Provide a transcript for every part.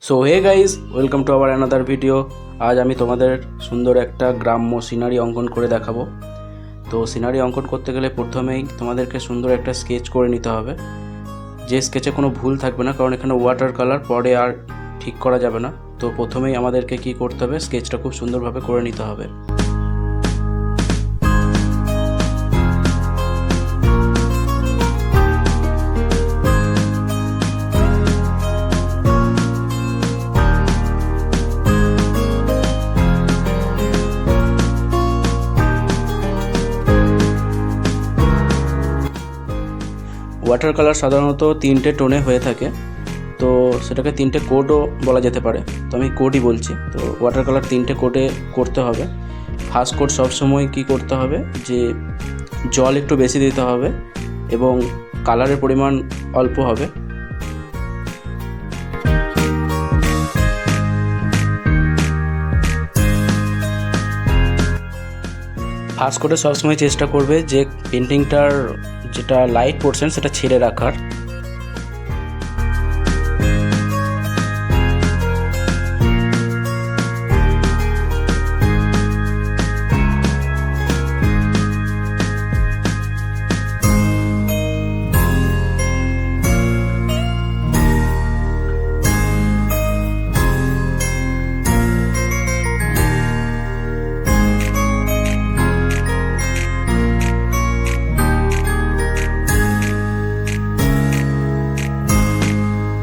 So hey guys, welcome to our another video. আজ আমি তোমাদের সুন্দর একটা গ্রাম্য সিনারি অঙ্কন করে দেখাবো। তো সিনারি অঙ্কন করতে গেলে প্রথমেই তোমাদেরকে সুন্দর একটা স্কেচ করে নিতে হবে। যে স্কেচে কোনো ভুল থাকবে না, কারণ এখানে ওয়াটার কালার পরে আর ঠিক করা যাবে না। তো প্রথমেই আমাদেরকে কি করতে হবে, স্কেচটা খুব সুন্দরভাবে করে নিতে হবে। ওয়াটার কালার সাধারণত 3টে টোনে হয়ে থাকে, তো সেটাকে 3টে কোডও বলা যেতে পারে। তো আমি কোডই বলছি। তো ওয়াটার কালার 3টে কোডে করতে হবে। ফার্স্ট কোড সবসময় কি করতে হবে, যে জল একটু বেশি দিতে হবে এবং কালারের পরিমাণ অল্প হবে। ফার্স্ট কোডে সবসময় চেষ্টা করবে যে পেন্টিংটার যেটা লাইট পোর্শন সেটা ছেড়ে রাখার।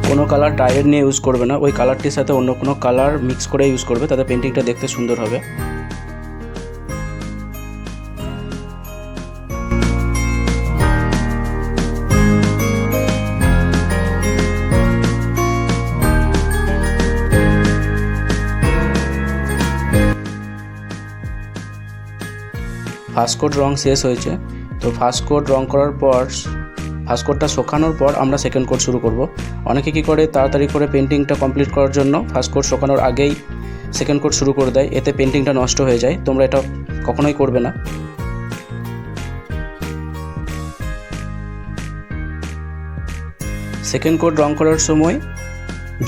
কোনো কালার ডাইরেক্ট নিয়ে ইউজ করবে না, ওই কালারটির সাথে অন্য কোনো কালার মিক্স করে ইউজ করবে, তাতে পেন্টিংটা দেখতে সুন্দর হবে। ফার্স্ট কোড রং শেষ হয়েছে। তো ফার্স্ট কোড রং করার পর, ফার্স্ট কোডটা শুকানোর পর আমরা সেকেন্ড কোড শুরু করব। অনেকে কী করে, তাড়াতাড়ি করে পেন্টিংটা কমপ্লিট করার জন্য ফার্স্ট কোড শুকানোর আগেই সেকেন্ড কোড শুরু করে দেয়, এতে পেন্টিংটা নষ্ট হয়ে যায়। তোমরা এটা কখনোই করবে না। সেকেন্ড কোড রং করার সময়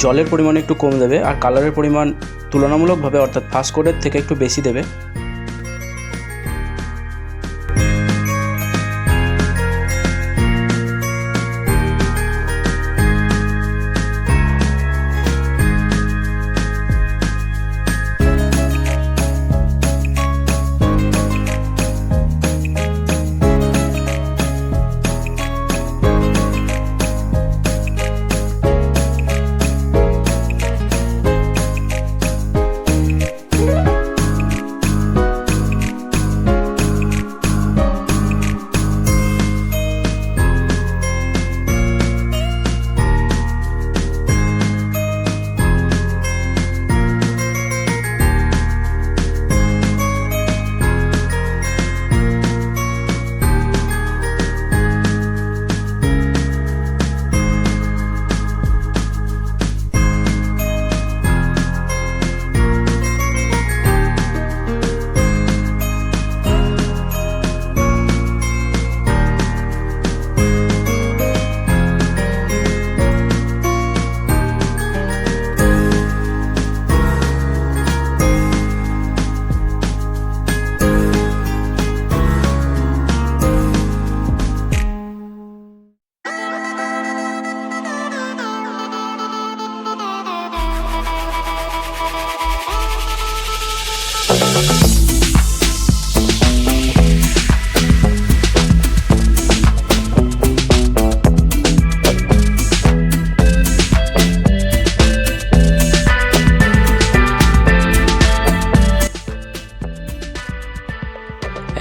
জলের পরিমাণ একটু কম দেবে আর কালারের পরিমাণ তুলনামূলকভাবে, অর্থাৎ ফার্স্ট কোডের থেকে একটু বেশি দেবে।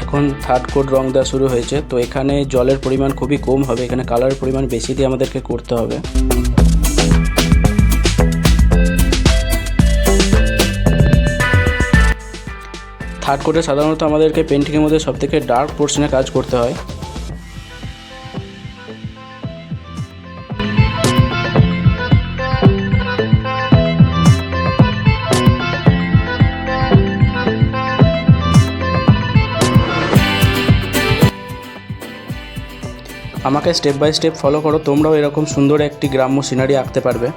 এখন থার্ড কোড রং দেওয়া শুরু হয়েছে। তো এখানে জলের পরিমাণ খুবই কম হবে, এখানে কালারের পরিমাণ বেশি দিয়ে আমাদেরকে করতে হবে। থার্ড কোডে সাধারণত আমাদেরকে পেন্টিংয়ের মধ্যে সবথেকে ডার্ক পোর্শনে কাজ করতে হয়। আমাকে স্টেপ বাই স্টেপ ফলো করো, তোমরাও এরকম সুন্দর একটি গ্রাম্য সিনারি আঁকতে পারবে।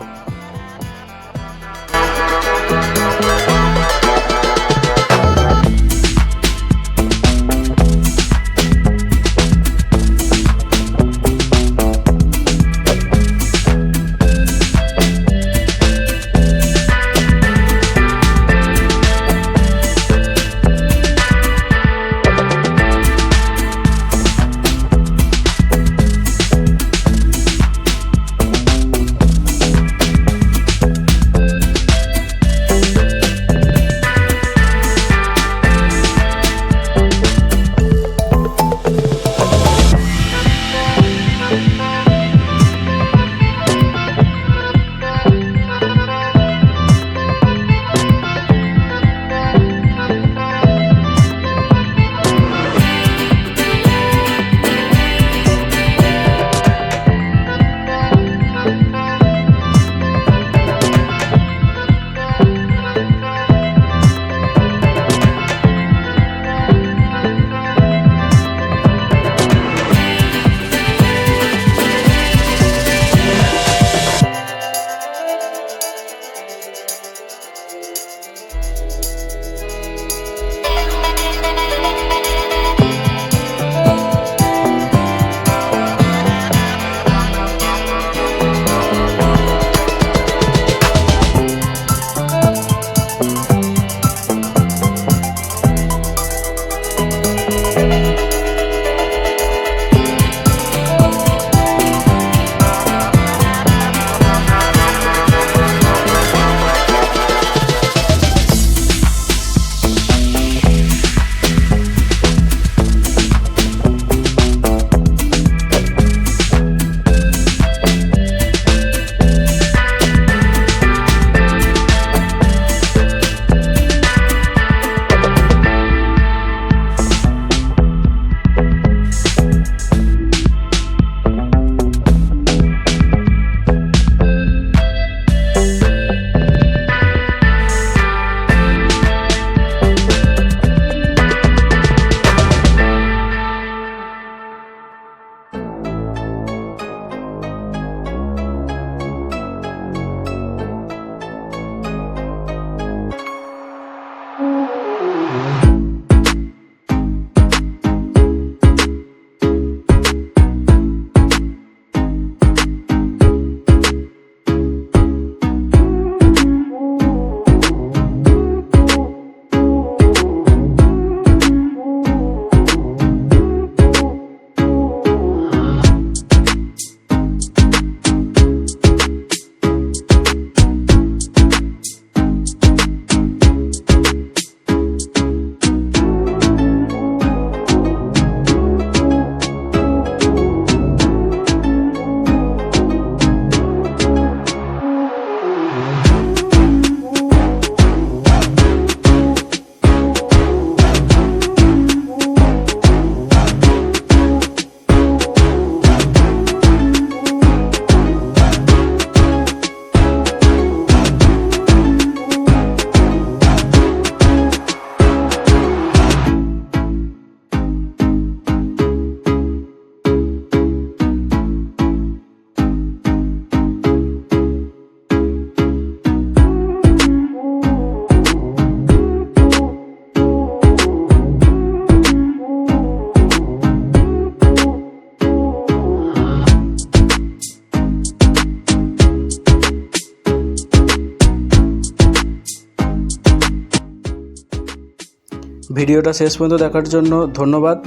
ভিডিওটা শেষ পর্যন্ত দেখার জন্য ধন্যবাদ।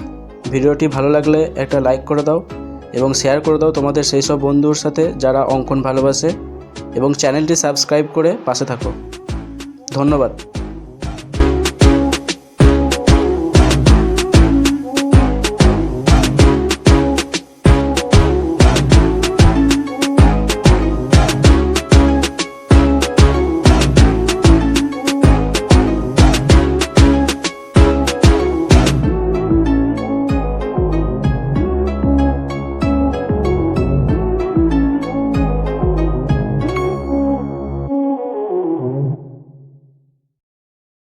ভিডিওটি ভালো লাগলে একটা লাইক করে দাও এবং শেয়ার করে দাও তোমাদের সেই সব বন্ধুর সাথে যারা অঙ্কন ভালোবাসে, এবং চ্যানেলটি সাবস্ক্রাইব করে পাশে থাকো। ধন্যবাদ।